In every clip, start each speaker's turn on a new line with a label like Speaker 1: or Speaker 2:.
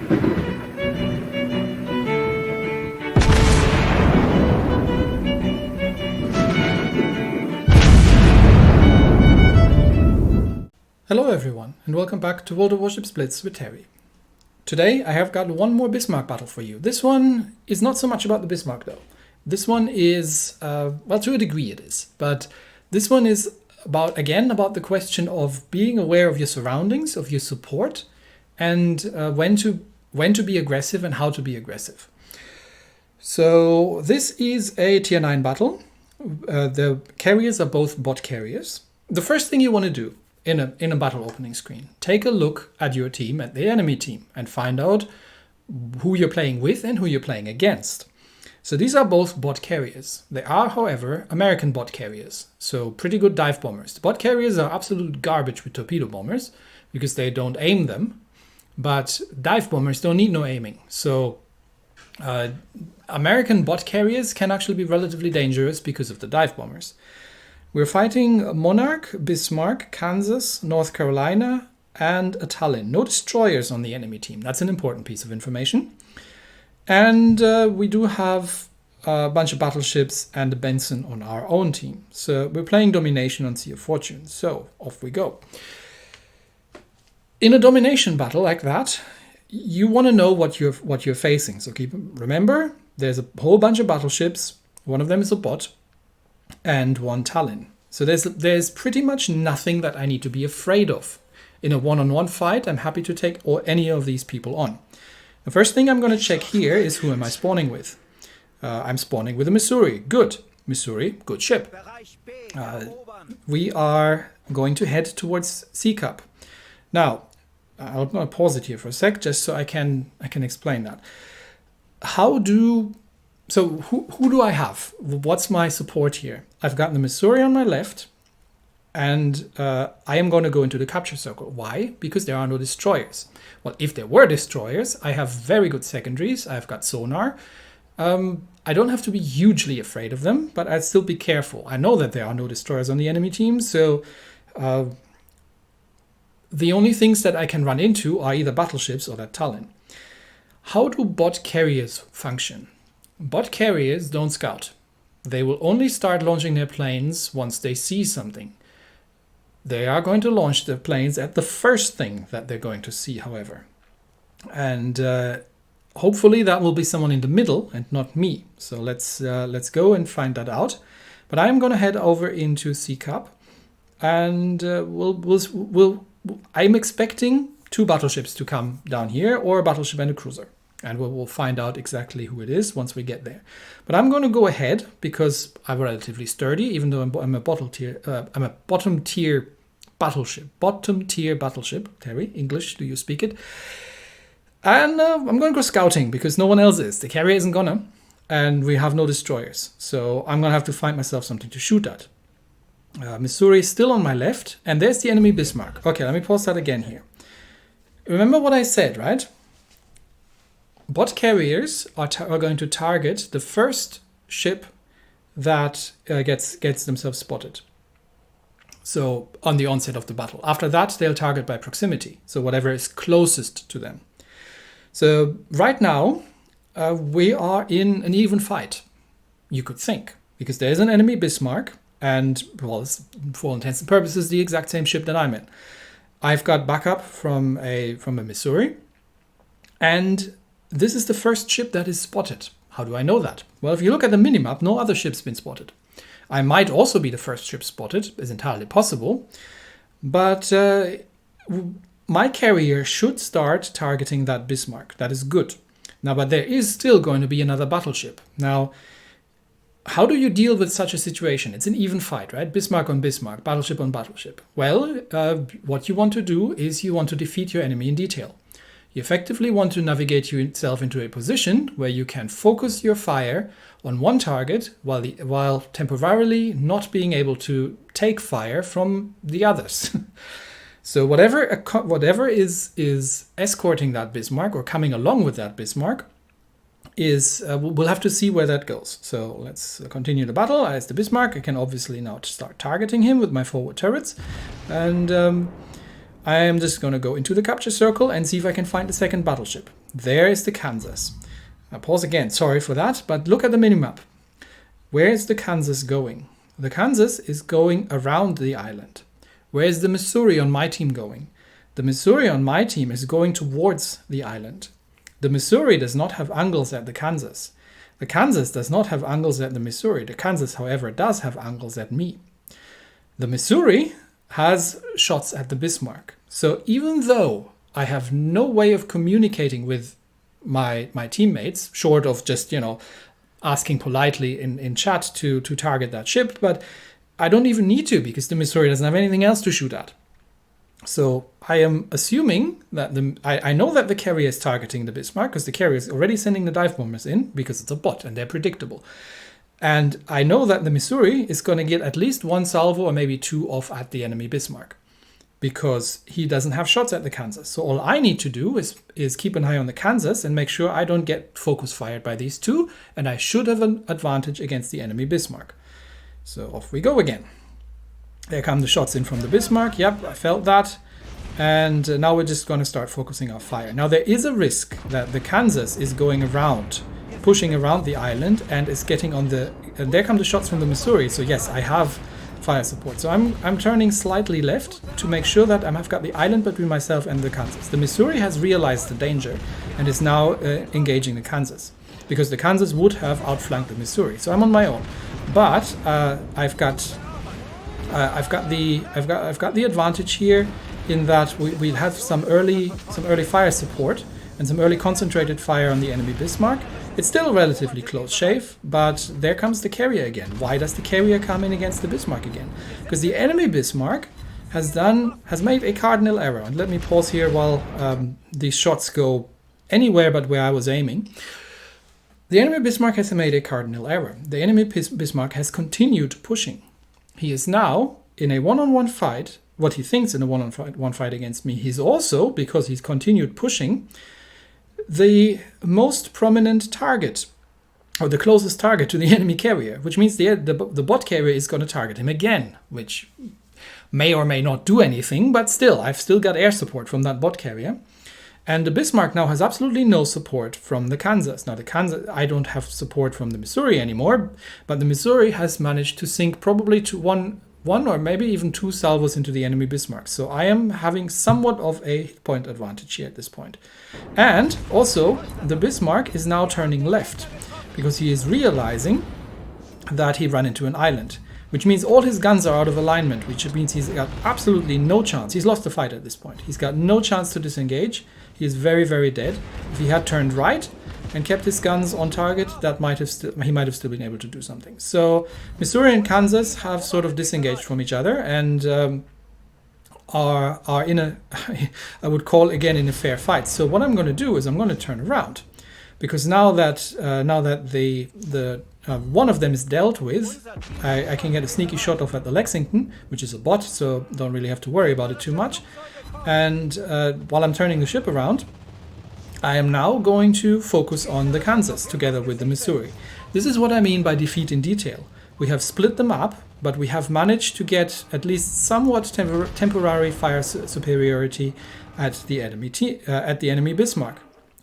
Speaker 1: Hello everyone, and welcome back to World of Warships Blitz with Terry. Today I have got one more Bismarck battle for you. This one is not so much about the Bismarck though. This one is, well, to a degree it is, but this one is about the question of being aware of your surroundings, of your support, and when to be aggressive and how to be aggressive. So this is a tier 9 battle. The carriers are both bot carriers. The first thing you want to do in a battle opening screen, take a look at your team, at the enemy team, and find out who you're playing with and who you're playing against. So these are both bot carriers. They are, however, American bot carriers, so pretty good dive bombers. The bot carriers are absolute garbage with torpedo bombers because they don't aim them, but dive bombers don't need no aiming. So American bot carriers can actually be relatively dangerous because of the dive bombers. We're fighting Monarch, Bismarck, Kansas, North Carolina, and a Tallinn. No destroyers on the enemy team. That's an important piece of information. And we do have a bunch of battleships and a Benson on our own team. So we're playing domination on Sea of Fortune. So off we go. In a domination battle like that, you want to know what you're facing. So remember, there's a whole bunch of battleships. One of them is a bot, and one Tallinn. So there's pretty much nothing that I need to be afraid of. In a one-on-one fight, I'm happy to take any of these people on. The first thing I'm going to check here is who am I spawning with. I'm spawning with a Missouri. Good. Missouri, good ship. We are going to head towards Sea Cup. Now, I'm going to pause it here for a sec, just so I can explain that. So who do I have? What's my support here? I've got the Missouri on my left, and I am going to go into the capture circle. Why? Because there are no destroyers. Well, if there were destroyers, I have very good secondaries. I've got sonar. I don't have to be hugely afraid of them, but I'd still be careful. I know that there are no destroyers on the enemy team, so the only things that I can run into are either battleships or that Tallinn. How do bot carriers function? Bot carriers don't scout. They will only start launching their planes once they see something. They are going to launch their planes at the first thing that they're going to see, however. And hopefully that will be someone in the middle and not me. So let's go and find that out. But I'm going to head over into Sea Cup, and I'm expecting 2 battleships to come down here, or a battleship and a cruiser. And we'll find out exactly who it is once we get there. But I'm going to go ahead because I'm relatively sturdy, even though I'm a bottom tier battleship. Bottom tier battleship. Terry, English, do you speak it? And I'm going to go scouting because no one else is. The carrier isn't gonna, and we have no destroyers. So I'm going to have to find myself something to shoot at. Missouri is still on my left, and there's the enemy Bismarck. Okay, let me pause that again here. Remember what I said, right? Bot carriers are going to target the first ship that gets themselves spotted. So on the onset of the battle. After that, they'll target by proximity. So whatever is closest to them. So right now, we are in an even fight, you could think. Because there's an enemy Bismarck, and well, it's, for all intents and purposes, the exact same ship that I'm in. I've got backup from a Missouri, and this is the first ship that is spotted. How do I know that? Well, if you look at the minimap, no other ship's been spotted. I might also be the first ship spotted, it's entirely possible. But my carrier should start targeting that Bismarck. That is good. Now, but there is still going to be another battleship. Now, how do you deal with such a situation? It's an even fight, right? Bismarck on Bismarck, battleship on battleship. Well, what you want to do is you want to defeat your enemy in detail. You effectively want to navigate yourself into a position where you can focus your fire on one target while temporarily not being able to take fire from the others. So whatever is escorting that Bismarck or coming along with that Bismarck is we'll have to see where that goes. So let's continue the battle. As the Bismarck, I can obviously now start targeting him with my forward turrets, and I am just going to go into the capture circle and see if I can find the second battleship. there is the Kansas. I'll pause again, sorry for that, but look at the minimap. Where is the Kansas going? The Kansas is going around the island. Where is the Missouri on my team going? The Missouri on my team is going towards the island. The Missouri does not have angles at the Kansas. The Kansas does not have angles at the Missouri. The Kansas, however, does have angles at me. The Missouri has shots at the Bismarck. So even though I have no way of communicating with my teammates, short of just, asking politely in chat to target that ship, but I don't even need to because the Missouri doesn't have anything else to shoot at. So I am assuming that I know that the carrier is targeting the Bismarck because the carrier is already sending the dive bombers in because it's a bot and they're predictable. And I know that the Missouri is going to get at least one salvo or maybe two off at the enemy Bismarck because he doesn't have shots at the Kansas. So all I need to do is keep an eye on the Kansas and make sure I don't get focus fired by these two, and I should have an advantage against the enemy Bismarck. So off we go again. There come the shots in from the Bismarck. Yep, I felt that. And now we're just going to start focusing our fire. Now there is a risk that the Kansas is going around, pushing around the island and is getting on the... And there come the shots from the Missouri. So yes, I have fire support. So I'm turning slightly left to make sure that I've got the island between myself and the Kansas. The Missouri has realized the danger and is now engaging the Kansas because the Kansas would have outflanked the Missouri. So I'm on my own. But I've got the advantage here in that we have some early fire support and some early concentrated fire on the enemy Bismarck. It's still a relatively close shave, but there comes the carrier again. Why does the carrier come in against the Bismarck again? Because the enemy Bismarck has made a cardinal error. And let me pause here while these shots go anywhere but where I was aiming. The enemy Bismarck has made a cardinal error. The enemy Bismarck has continued pushing. He is now in a one-on-one fight, what he thinks in a one-on-one fight against me. He's also, because he's continued pushing, the most prominent target, or the closest target to the enemy carrier, which means the bot carrier is going to target him again, which may or may not do anything, but still, I've still got air support from that bot carrier. And the Bismarck now has absolutely no support from the Kansas. Now the Kansas, I don't have support from the Missouri anymore, but the Missouri has managed to sink probably to one or maybe even two salvos into the enemy Bismarck. So I am having somewhat of a hit point advantage here at this point. And also the Bismarck is now turning left because he is realizing that he ran into an island, which means all his guns are out of alignment, which means he's got absolutely no chance. He's lost the fight at this point. He's got no chance to disengage. He is very, very dead. If he had turned right and kept his guns on target, he might have still been able to do something. So Missouri and Kansas have sort of disengaged from each other and are in a, I would call again, in a fair fight. So what I'm going to do is I'm going to turn around, because now that the one of them is dealt with, I can get a sneaky shot off at the Lexington, which is a bot, so don't really have to worry about it too much. And while I'm turning the ship around, I am now going to focus on the Kansas together with the Missouri. This is what I mean by defeat in detail. We have split them up, but we have managed to get at least somewhat temporary fire superiority at the enemy Bismarck,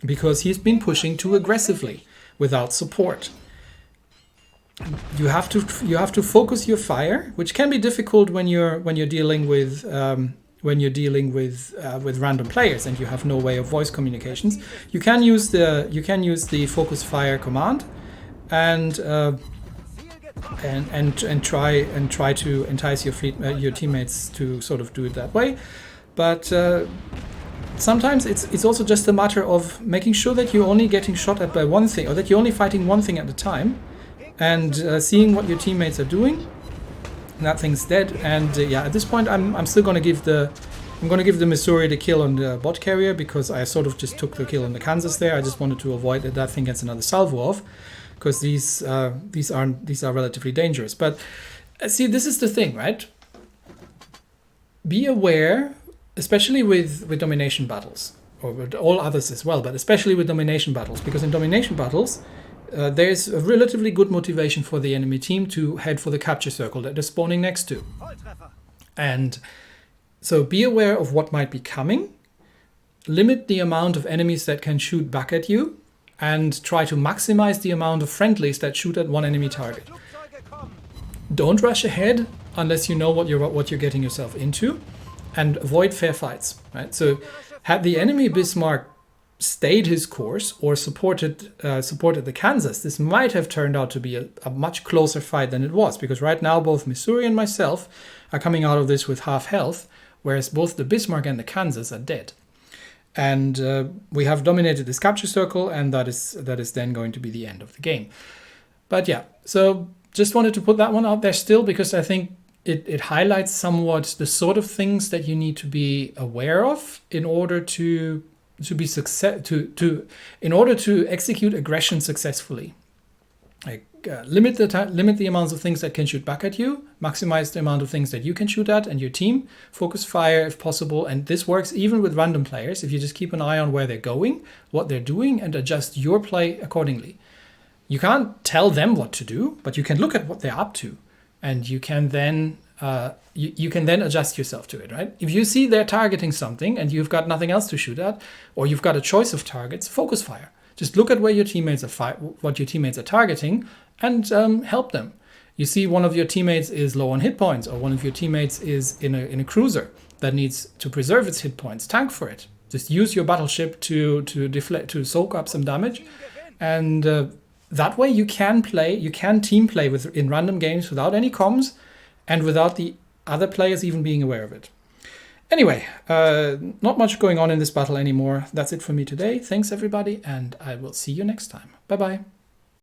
Speaker 1: because he's been pushing too aggressively without support. You have to focus your fire, which can be difficult when you're dealing with random players and you have no way of voice communications. You can use the focus fire command and try to entice your teammates to sort of do it that way. But sometimes it's also just a matter of making sure that you're only getting shot at by one thing, or that you're only fighting one thing at a time, and seeing what your teammates are doing. That thing's dead, and at this point I'm still going to give the Missouri the kill on the bot carrier, because I sort of just took the kill on the Kansas there. I just wanted to avoid that thing gets another salvo off, because these are relatively dangerous. But see, this is the thing, right? Be aware, especially with domination battles, or with all others as well, but especially with domination battles, because in domination battles there's a relatively good motivation for the enemy team to head for the capture circle that they're spawning next to. And so be aware of what might be coming. limit the amount of enemies that can shoot back at you and try to maximize the amount of friendlies that shoot at one enemy target. Don't rush ahead unless you know what you're getting yourself into, and avoid fair fights, right? So had the enemy Bismarck stayed his course or supported the Kansas, this might have turned out to be a much closer fight than it was, because right now both Missouri and myself are coming out of this with half health, whereas both the Bismarck and the Kansas are dead. And we have dominated this capture circle, and that is then going to be the end of the game. But yeah, so just wanted to put that one out there still, because I think it highlights somewhat the sort of things that you need to be aware of in order to be in order to execute aggression successfully. Like limit the amounts of things that can shoot back at you, maximize the amount of things that you can shoot at and your team, focus fire if possible, and this works even with random players if you just keep an eye on where they're going, what they're doing, and adjust your play accordingly. You can't tell them what to do, but you can look at what they're up to, and you can then you can then adjust yourself to it, right? If you see they're targeting something and you've got nothing else to shoot at, or you've got a choice of targets, focus fire. Just look at where your teammates are what your teammates are targeting, and help them. You see one of your teammates is low on hit points, or one of your teammates is in a cruiser that needs to preserve its hit points. Tank for it. Just use your battleship to soak up some damage, and that way you can team play in random games without any comms and without the other players even being aware of it. Anyway, not much going on in this battle anymore. That's it for me today. Thanks everybody, and I will see you next time. Bye bye.